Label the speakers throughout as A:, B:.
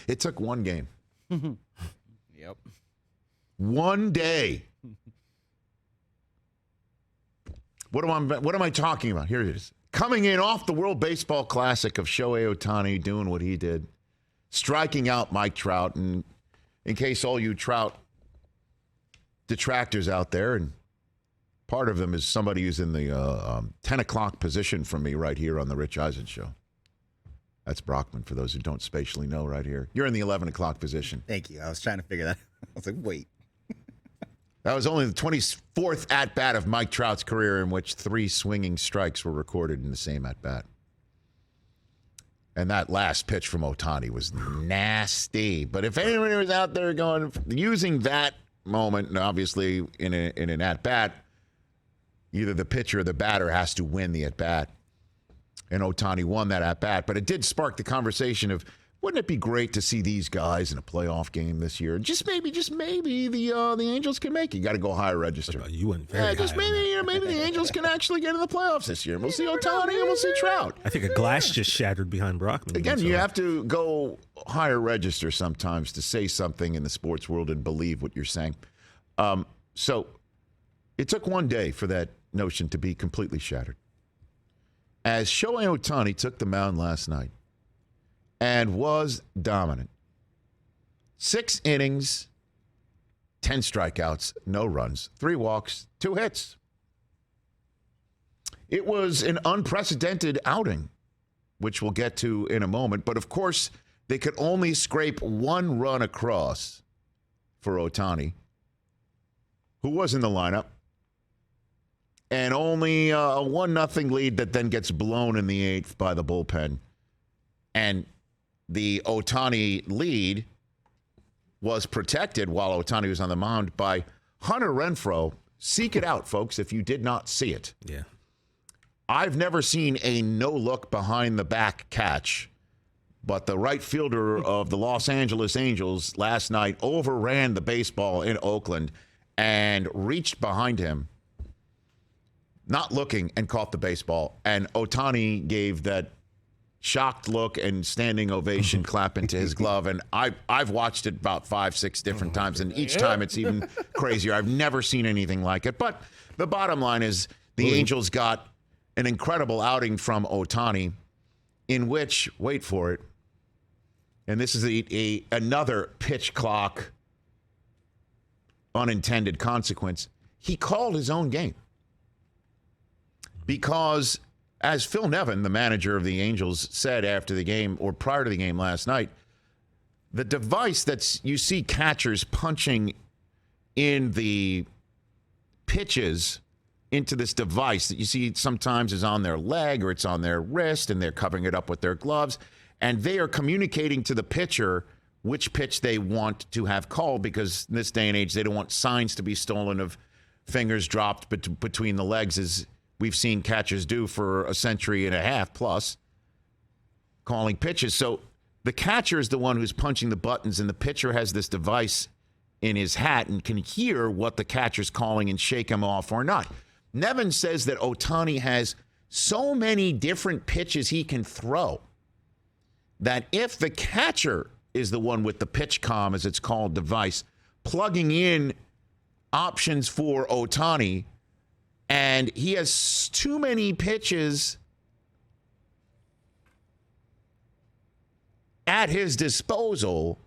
A: It took one game.
B: Yep.
A: One day. What am I talking about? Here it is. Coming in off the World Baseball Classic of Shohei Ohtani doing what he did, striking out Mike Trout. And in case all you Trout detractors out there, and part of them is somebody who's in the 10 o'clock position from me right here on the Rich Eisen Show. That's Brockman, for those who don't spatially know right here. You're in the 11 o'clock position.
B: Thank you. I was trying to figure that out. I was like, wait.
A: That was only the 24th at-bat of Mike Trout's career in which 3 swinging strikes were recorded in the same at-bat. And that last pitch from Ohtani was nasty. But if anybody was out there using that moment, and obviously in an at-bat, either the pitcher or the batter has to win the at-bat. And Ohtani won that at-bat. But it did spark the conversation of, wouldn't it be great to see these guys in a playoff game this year? Just maybe the Angels can make it. You got to go higher register.
C: You went very
A: just
C: high
A: maybe the Angels can actually get in the playoffs this year. We'll see Ohtani and we'll see Trout.
C: I think a glass just shattered behind Brockman.
A: Again, you have to go higher register sometimes to say something in the sports world and believe what you're saying. So it took one day for that notion to be completely shattered. As Shohei Ohtani took the mound last night and was dominant. 6 innings, 10 strikeouts, no runs, 3 walks, 2 hits. It was an unprecedented outing, which we'll get to in a moment. But, of course, they could only scrape 1 run across for Ohtani, who was in the lineup, and only a 1-0 lead that then gets blown in the 8th by the bullpen. And the Ohtani lead was protected while Ohtani was on the mound by Hunter Renfroe. Seek it out, folks, if you did not see it.
C: Yeah.
A: I've never seen a no-look behind-the-back catch, but the right fielder of the Los Angeles Angels last night overran the baseball in Oakland and reached behind him, not looking, and caught the baseball. And Ohtani gave that shocked look and standing ovation clap into his glove. And I've watched it about 5-6 different times, and each time it's even crazier. I've never seen anything like it. But the bottom line is the Angels got an incredible outing from Ohtani, in which, wait for it, and this is another pitch clock unintended consequence. He called his own game. Because, as Phil Nevin, the manager of the Angels, said after the game or prior to the game last night, the device that you see catchers punching in the pitches into this device that you see sometimes is on their leg or it's on their wrist, and they're covering it up with their gloves, and they are communicating to the pitcher which pitch they want to have called, because in this day and age they don't want signs to be stolen of fingers dropped between the legs, as we've seen catchers do for a century and a half plus, calling pitches. So the catcher is the one who's punching the buttons, and the pitcher has this device in his hat and can hear what the catcher's calling and shake him off or not. Nevin says that Ohtani has so many different pitches he can throw that if the catcher is the one with the pitch comm, as it's called, device, plugging in options for Ohtani, and he has too many pitches at his disposal,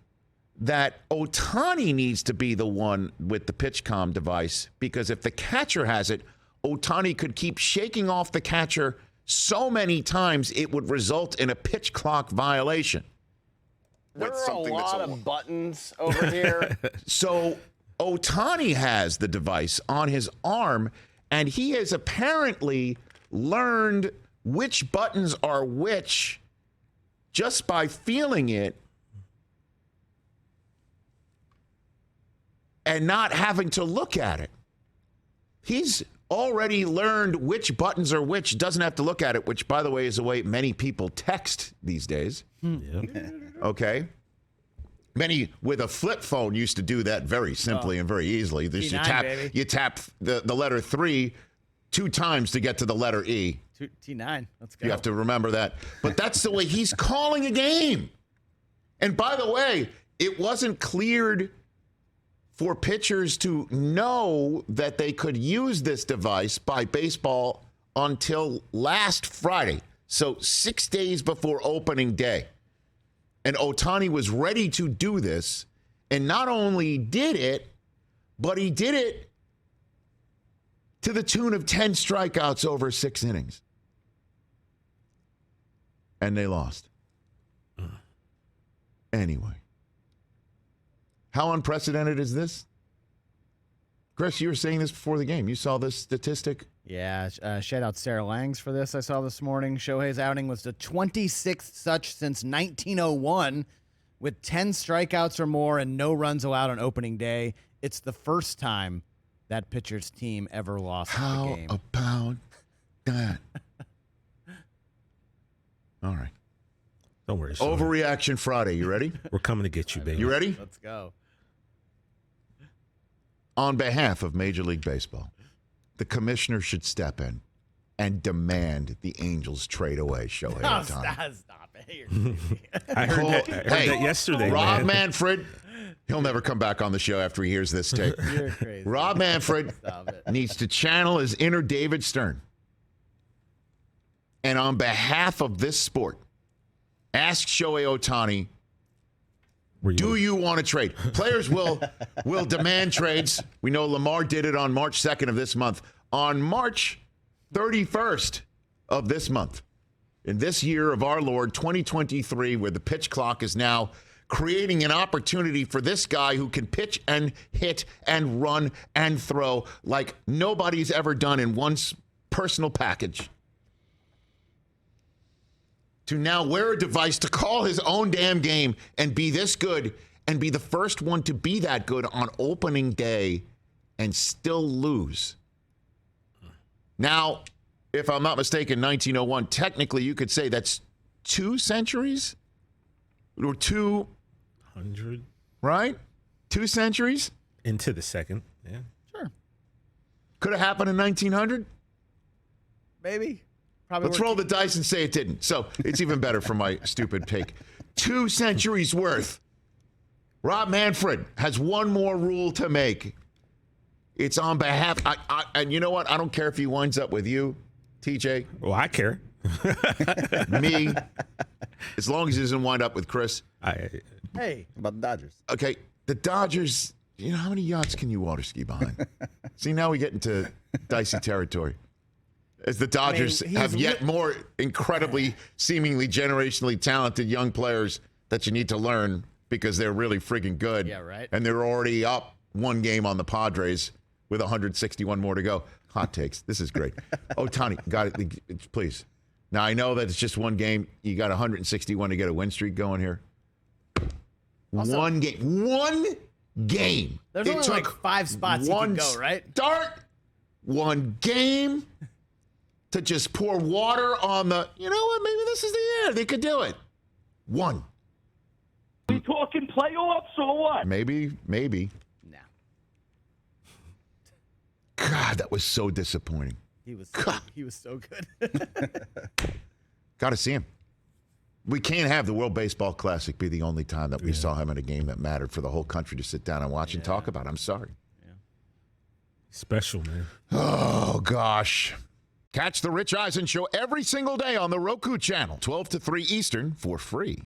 A: that Ohtani needs to be the one with the pitch comm device, because if the catcher has it, Ohtani could keep shaking off the catcher so many times it would result in a pitch clock violation.
D: There are a lot of buttons over here.
A: So Ohtani has the device on his arm, and he has apparently learned which buttons are which just by feeling it and not having to look at it. He's already learned which buttons are which, doesn't have to look at it, which, by the way, is the way many people text these days. Okay? Many with a flip phone used to do that very simply and very easily. You tap the letter 3 2 times to get to the letter E.
B: T9. Let's go.
A: You have to remember that. But that's the way he's calling a game. And by the way, it wasn't cleared for pitchers to know that they could use this device by baseball until last Friday. So 6 days before opening day. And Ohtani was ready to do this. And not only did it, but he did it to the tune of 10 strikeouts over 6 innings. And they lost. Anyway. How unprecedented is this? Chris, you were saying this before the game. You saw this statistic?
B: Yeah, shout out Sarah Langs for this I saw this morning. Shohei's outing was the 26th such since 1901 with 10 strikeouts or more and no runs allowed on opening day. It's the first time that pitcher's team ever lost the game.
A: How about that? All right.
C: Don't worry. Son.
A: Overreaction Friday. You ready?
C: We're coming to get you, baby.
A: You ready?
B: Let's go.
A: On behalf of Major League Baseball, the commissioner should step in and demand the Angels trade away Shohei Ohtani.
B: Stop it. You're crazy.
C: I heard that yesterday,
A: Rob
C: man.
A: Manfred, he'll never come back on the show after he hears this tape.
B: You're crazy.
A: Rob Manfred
B: Stop it.
A: needs to channel his inner David Stern. And on behalf of this sport, ask Shohei Ohtani, do you want to trade? Players will demand trades. We know Lamar did it on March 2nd of this month. On March 31st of this month, in this year of our Lord, 2023, where the pitch clock is now creating an opportunity for this guy who can pitch and hit and run and throw like nobody's ever done in one personal package, to now wear a device to call his own damn game and be this good and be the first one to be that good on opening day and still lose. Now, if I'm not mistaken, 1901, technically you could say that's 2 centuries? Or
C: 200?
A: Right? 2 centuries?
C: Into the second, yeah.
B: Sure.
A: Could have happened in 1900?
B: Maybe. Probably.
A: Let's roll the dice and say it didn't. So it's even better for my stupid pick. 2 centuries worth. Rob Manfred has one more rule to make. It's on behalf. And you know what? I don't care if he winds up with you, TJ.
C: Well, I care.
A: Me. As long as he doesn't wind up with Chris.
B: Hey. About the Dodgers.
A: Okay. The Dodgers, you know, how many yachts can you water ski behind? See, now we get into dicey territory. As the Dodgers have yet more incredibly, seemingly generationally talented young players that you need to learn because they're really freaking good.
B: Yeah, right.
A: And they're already up 1 game on the Padres with 161 more to go. Hot takes. This is great. Ohtani, got it, please. Now, I know that it's just 1 game. You got 161 to get a win streak going here.
B: Also,
A: 1 game. 1 game.
B: There's only like 5 spots you can go, right?
A: Start 1 game. To just pour water on the, you know what, maybe this is the year. They could do it. 1.
E: We talking playoffs or what?
A: Maybe.
B: No.
A: God, that was so disappointing.
B: He was so good.
A: Got to see him. We can't have the World Baseball Classic be the only time that we saw him in a game that mattered for the whole country to sit down and watch and talk about. I'm sorry.
B: Yeah.
C: Special, man.
A: Oh, gosh. Catch the Rich Eisen Show every single day on the Roku channel, 12 to 3 Eastern, for free.